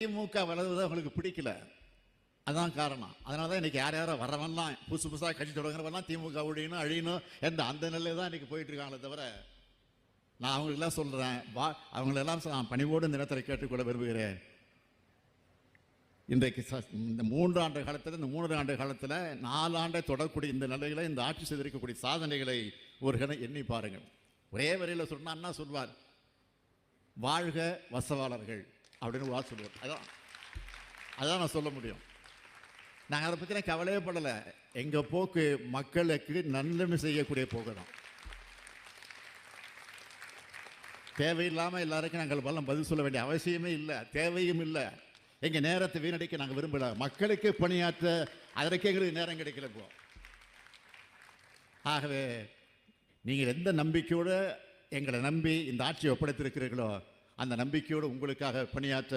திமுக வளர்வது அவங்களுக்கு பிடிக்கல, அதான் காரணம். அதனால தான் இன்னைக்கு யார் யாரோ வரவெல்லாம் புதுசு புதுசாக கட்சி தொடங்குறவெல்லாம் திமுக ஒழியணும் அழியணும் என்ற அந்த நிலையில தான் இன்னைக்கு போயிட்டு இருக்காங்களே தவிர, நான் அவங்களுக்கெல்லாம் சொல்றேன், அவங்களெல்லாம் நான் பணிவோடு இந்த நேரத்தில் கேட்டுக்கொள்ள விரும்புகிறேன். இன்றைக்கு இந்த 3 ஆண்டு காலத்தில், இந்த 3 ஆண்டு காலத்தில் 4 ஆண்டை தொடரக்கூடிய இந்த நிலைகளை, இந்த ஆட்சி செய்திருக்கக்கூடிய சாதனைகளை ஒரு கணம் எண்ணி பாருங்கள். ஒரே வரையில் சொன்னா சொல்வார், வாழ்க வசவாளர்கள் அப்படின்னு ஒரு சொல்லுவார். அதான் நான் சொல்ல முடியும். நாங்கள் அதை பற்றி கவலையே படலை. எங்கள் போக்கு மக்களுக்கு நன்மை செய்யக்கூடிய போக்கு தான். தேவையில்லாமல் எல்லாருக்கும் நாங்கள் பலம் பதில் சொல்ல வேண்டிய அவசியமே இல்லை, தேவையும் இல்லை. எங்கள் நேரத்தை வீணடிக்க நாங்கள் விரும்பல. மக்களுக்கு பணியாற்ற அதற்கு எங்களுக்கு நேரம் கிடைக்கல இப்போ. ஆகவே நீங்கள் எந்த நம்பிக்கையோடு எங்களை நம்பி இந்த ஆட்சியை ஒப்படைத்திருக்கிறீர்களோ அந்த நம்பிக்கையோடு உங்களுக்காக பணியாற்ற